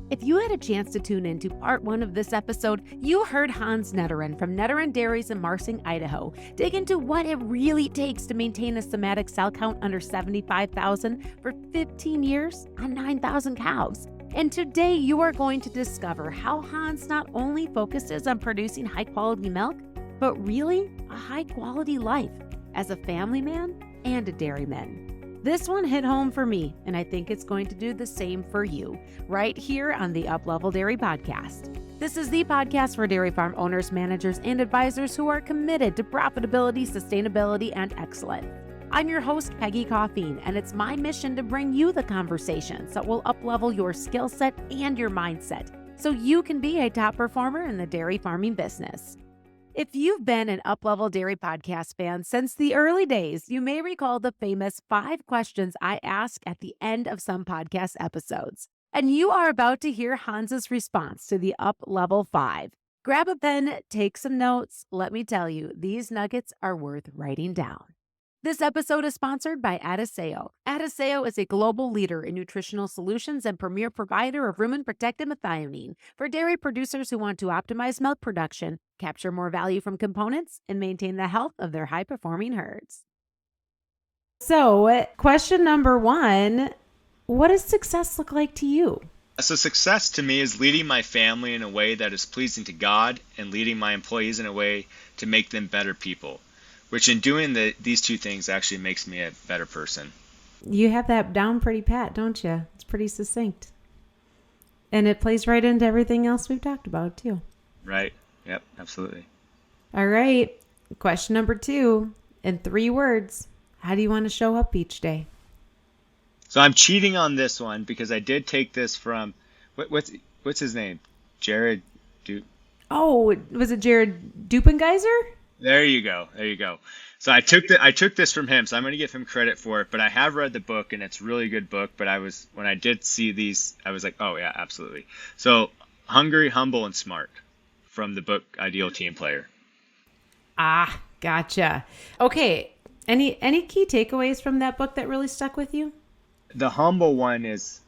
If you had a chance to tune into part 1 of this episode, you heard Hans Nederend from Nederend Dairies in Marsing, Idaho, dig into what it really takes to maintain a somatic cell count under 75,000 for 15 years on 9,000 cows. And today you are going to discover how Hans not only focuses on producing high-quality milk, but really a high-quality life as a family man and a dairyman. This one hit home for me, and I think it's going to do the same for you, right here on the Uplevel Dairy Podcast. This is the podcast for dairy farm owners, managers, and advisors who are committed to profitability, sustainability, and excellence. I'm your host, Peggy Coffeen, and it's my mission to bring you the conversations that will uplevel your skill set and your mindset so you can be a top performer in the dairy farming business. If you've been an Uplevel Dairy Podcast fan since the early days, you may recall the famous 5 questions I ask at the end of some podcast episodes. And you are about to hear Hans's response to the Uplevel 5. Grab a pen, take some notes. Let me tell you, these nuggets are worth writing down. This episode is sponsored by Adisseo. Adisseo is a global leader in nutritional solutions and premier provider of rumen-protected methionine for dairy producers who want to optimize milk production, capture more value from components, and maintain the health of their high-performing herds. So, question number 1, what does success look like to you? So success to me is leading my family in a way that is pleasing to God and leading my employees in a way to make them better people. Which in doing these two things actually makes me a better person. You have that down pretty pat, don't you? It's pretty succinct. And it plays right into everything else we've talked about, too. Right. Yep, absolutely. All right. Question number 2. In 3 words, how do you want to show up each day? So I'm cheating on this one because I did take this from, what's his name? Jared Oh, was it Jared Dupengeiser? There you go. So I took this from him, so I'm going to give him credit for it. But I have read the book, and it's a really good book. But when I did see these, I was like, oh yeah, absolutely. So hungry, humble, and smart from the book Ideal Team Player. Ah, gotcha. Okay. Any key takeaways from that book that really stuck with you? The humble one is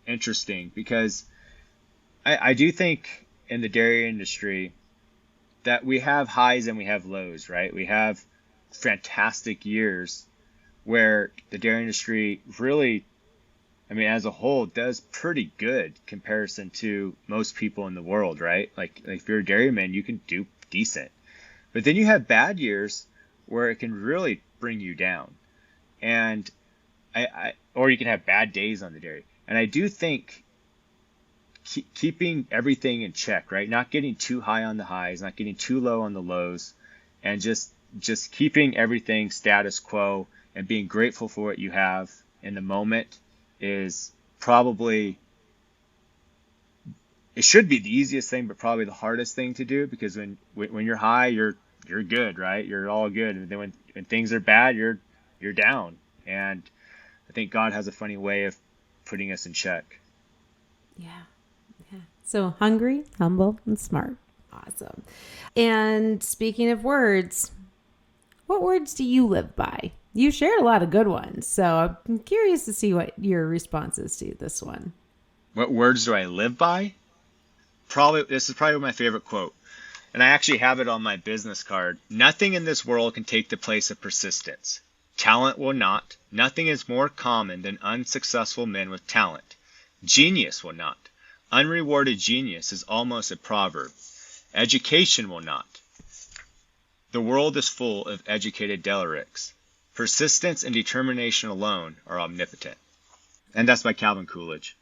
interesting because I do think in the dairy industry that we have highs and we have lows, right? We have fantastic years where the dairy industry really, as a whole, does pretty good comparison to most people in the world, right? Like if you're a dairyman, you can do decent. But then you have bad years where it can really bring you down. And or you can have bad days on the dairy. And I do think keeping everything in check, right? Not getting too high on the highs, not getting too low on the lows, and just keeping everything status quo and being grateful for what you have in the moment is probably, it should be the easiest thing, but probably the hardest thing to do, because when you're high, you're good, right? You're all good. And then when things are bad, you're down. And I think God has a funny way of putting us in check. Yeah. So hungry, humble, and smart. Awesome. And speaking of words, what words do you live by? You shared a lot of good ones, so I'm curious to see what your response is to this one. What words do I live by? This is probably my favorite quote. And I actually have it on my business card. Nothing in this world can take the place of persistence. Talent will not. Nothing is more common than unsuccessful men with talent. Genius will not. Unrewarded genius is almost a proverb. Education will not. The world is full of educated derelicts. Persistence and determination alone are omnipotent. And that's by Calvin Coolidge.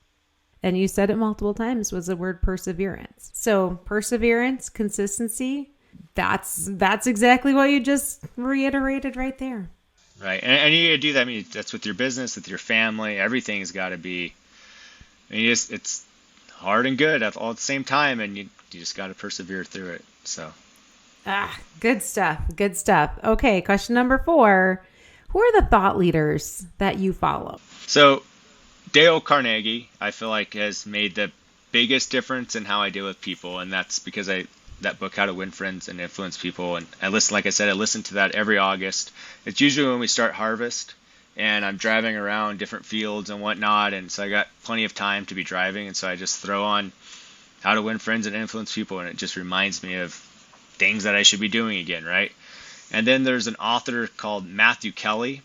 And you said it multiple times, was the word perseverance. So perseverance, consistency, that's exactly what you just reiterated right there. Right. And you gotta do that. That's with your business, with your family. Everything has got to be, it's hard and good all at the same time, and you just got to persevere through it. So, good stuff. Okay, question number 4: who are the thought leaders that you follow? So, Dale Carnegie, I feel like, has made the biggest difference in how I deal with people, and that's because that book, How to Win Friends and Influence People, and I listen to that every August. It's usually when we start harvest, and I'm driving around different fields and whatnot, and so I got plenty of time to be driving, and so I just throw on How to Win Friends and Influence People, and it just reminds me of things that I should be doing again, right? And then there's an author called Matthew Kelly,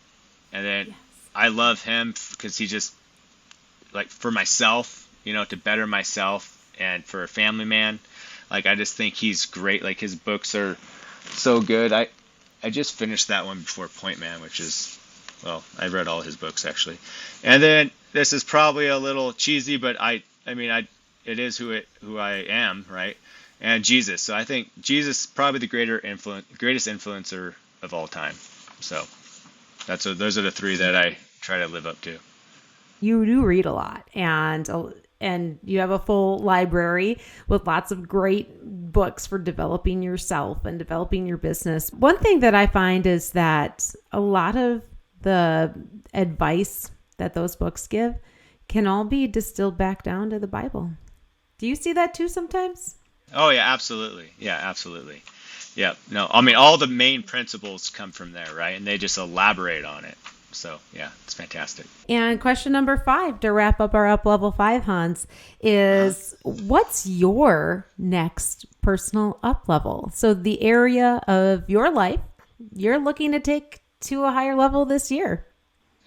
and then Yes. I love him because he just, like, for myself, to better myself and for a family man, like, I just think he's great. Like, his books are so good. I just finished that one before Point Man, which is, well, I read all his books actually. And then this is probably a little cheesy, but it is who I am, right? And Jesus. So I think Jesus is probably the greatest influencer of all time. So those are the three that I try to live up to. You do read a lot, and you have a full library with lots of great books for developing yourself and developing your business. One thing that I find is that a lot of the advice that those books give can all be distilled back down to the Bible. Do you see that too sometimes? Oh yeah, absolutely. Yeah, absolutely. Yeah. No, I mean, all the main principles come from there, right? And they just elaborate on it. So yeah, it's fantastic. And question number 5 to wrap up our Up Level 5, Hans, is what's your next personal up level? So the area of your life you're looking to take to a higher level this year.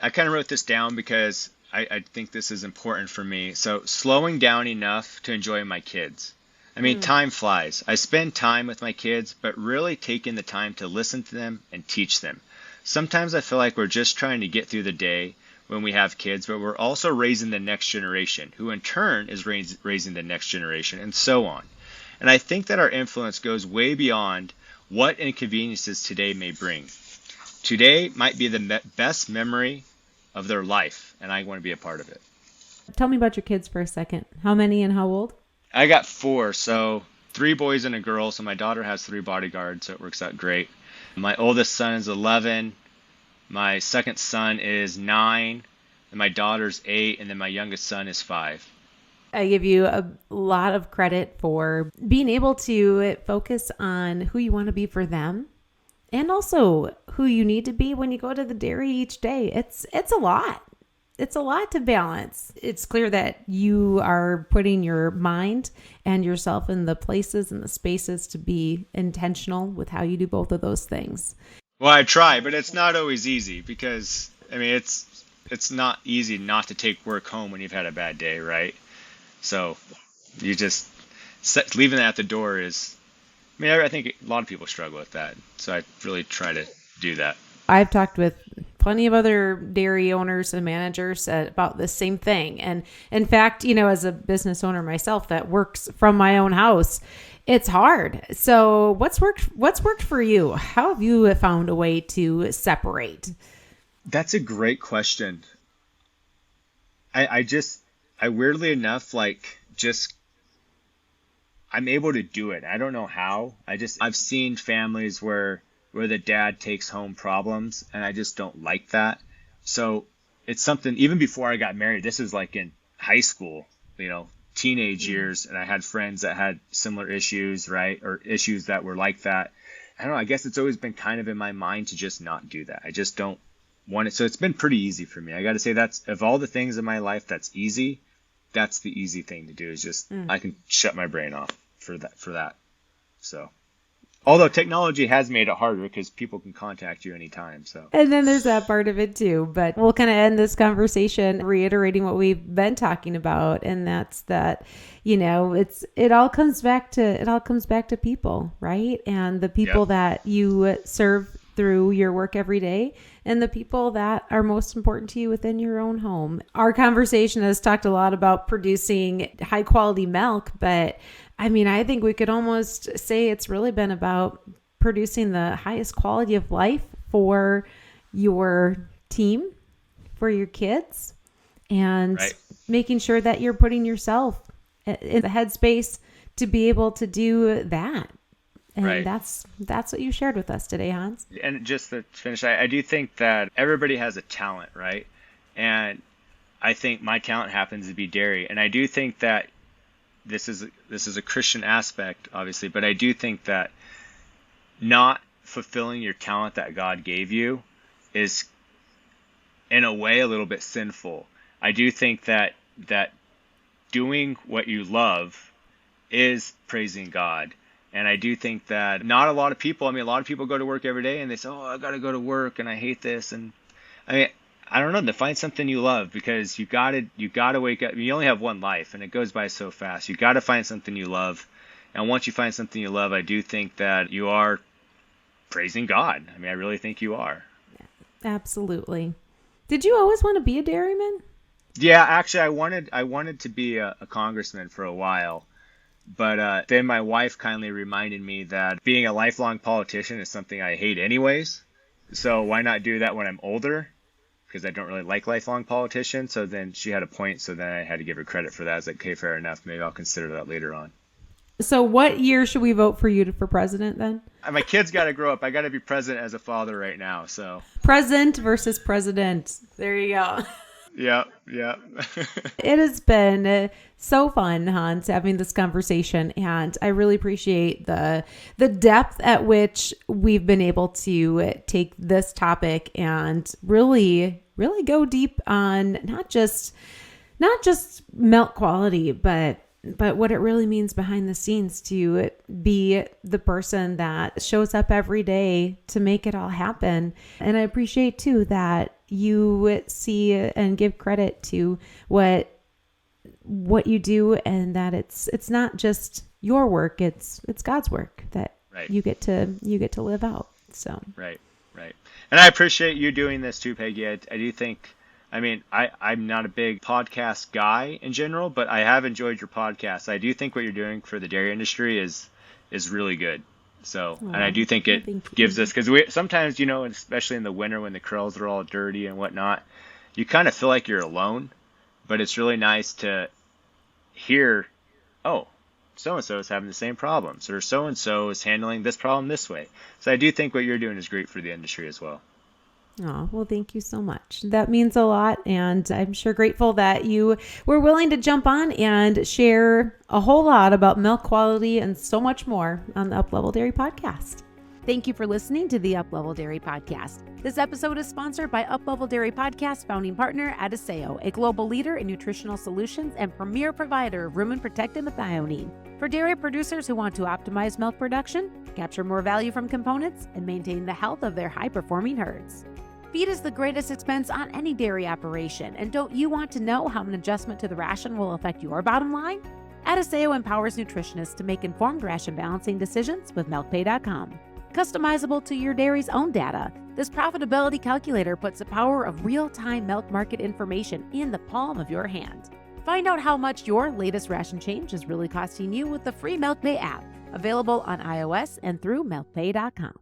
I kind of wrote this down because I think this is important for me. So slowing down enough to enjoy my kids. I mean, time flies. I spend time with my kids, but really taking the time to listen to them and teach them. Sometimes I feel like we're just trying to get through the day when we have kids, but we're also raising the next generation, who in turn is raising the next generation, and so on. And I think that our influence goes way beyond what inconveniences today may bring. Today might be the best memory of their life, and I want to be a part of it. Tell me about your kids for a second. How many and how old? I got 4, so 3 boys and a girl, so my daughter has 3 bodyguards, so it works out great. My oldest son is 11, my second son is 9, and my daughter's 8, and then my youngest son is 5. I give you a lot of credit for being able to focus on who you want to be for them and also who you need to be when you go to the dairy each day. It's a lot. It's a lot to balance. It's clear that you are putting your mind and yourself in the places and the spaces to be intentional with how you do both of those things. Well, I try, but it's not always easy because, I mean, it's not easy not to take work home when you've had a bad day, right? So you just leaving that at the door is, I mean, I think a lot of people struggle with that. So I really try to do that. I've talked with plenty of other dairy owners and managers about the same thing. And in fact, as a business owner myself that works from my own house, it's hard. So what's worked for you? How have you found a way to separate? That's a great question. I weirdly enough, I'm able to do it. I don't know how. I've seen families where the dad takes home problems, and I just don't like that. So it's something, even before I got married, this is like in high school, teenage years, and I had friends that had similar issues, right? Or issues that were like that. I don't know, I guess it's always been kind of in my mind to just not do that. I just don't want it. So it's been pretty easy for me. I got to say, that's, of all the things in my life that's easy, that's the easy thing to do, is just, I can shut my brain off for that. So, although technology has made it harder because people can contact you anytime. So, and then there's that part of it too. But we'll kind of end this conversation reiterating what we've been talking about, and that's that, it all comes back to people, right? And the people that you serve through your work every day, and the people that are most important to you within your own home. Our conversation has talked a lot about producing high quality milk, but I mean, I think we could almost say it's really been about producing the highest quality of life for your team, for your kids, and making sure that you're putting yourself in the headspace to be able to do that. And that's what you shared with us today, Hans. And just to finish, I do think that everybody has a talent, right? And I think my talent happens to be dairy. And I do think that this is a Christian aspect, obviously, but I do think that not fulfilling your talent that God gave you is in a way a little bit sinful. I do think that doing what you love is praising God. And I do think that not a lot of people, a lot of people go to work every day and they say, oh, I got to go to work and I hate this. And I don't know, to find something you love, because you got to wake up. You only have one life and it goes by so fast. You got to find something you love. And once you find something you love, I do think that you are praising God. I really think you are. Absolutely. Did you always want to be a dairyman? Yeah, actually, I wanted to be a congressman for a while. But then my wife kindly reminded me that being a lifelong politician is something I hate anyways. So why not do that when I'm older? Because I don't really like lifelong politicians. So then she had a point. So then I had to give her credit for that. I was like, okay, fair enough. Maybe I'll consider that later on. So what year should we vote for you for president then? My kids got to grow up. I got to be president as a father right now. So present versus president. There you go. Yeah. It has been so fun, Hans, having this conversation, and I really appreciate the depth at which we've been able to take this topic and really go deep on not just milk quality, but what it really means behind the scenes to be the person that shows up every day to make it all happen. And I appreciate too that you see and give credit to what you do, and that it's not just your work, it's God's work that you get to live out. So right. And I appreciate you doing this too, Peggy. I do think, I'm not a big podcast guy in general, but I have enjoyed your podcast. I do think what you're doing for the dairy industry is really good. So, and I do think it gives us, because we sometimes, especially in the winter when the corrals are all dirty and whatnot, you kind of feel like you're alone. But it's really nice to hear, oh, so-and-so is having the same problems, or so-and-so is handling this problem this way. So I do think what you're doing is great for the industry as well. Oh, well, thank you so much. That means a lot. And I'm sure grateful that you were willing to jump on and share a whole lot about milk quality and so much more on the Uplevel Dairy Podcast. Thank you for listening to the Uplevel Dairy Podcast. This episode is sponsored by Uplevel Dairy Podcast founding partner Adiseo, a global leader in nutritional solutions and premier provider of rumen-protected methionine. For dairy producers who want to optimize milk production, capture more value from components, and maintain the health of their high-performing herds. Feed is the greatest expense on any dairy operation, and don't you want to know how an adjustment to the ration will affect your bottom line? Adiseo empowers nutritionists to make informed ration balancing decisions with MilkPay.com. Customizable to your dairy's own data, this profitability calculator puts the power of real-time milk market information in the palm of your hand. Find out how much your latest ration change is really costing you with the free MilkPay app, available on iOS and through MilkPay.com.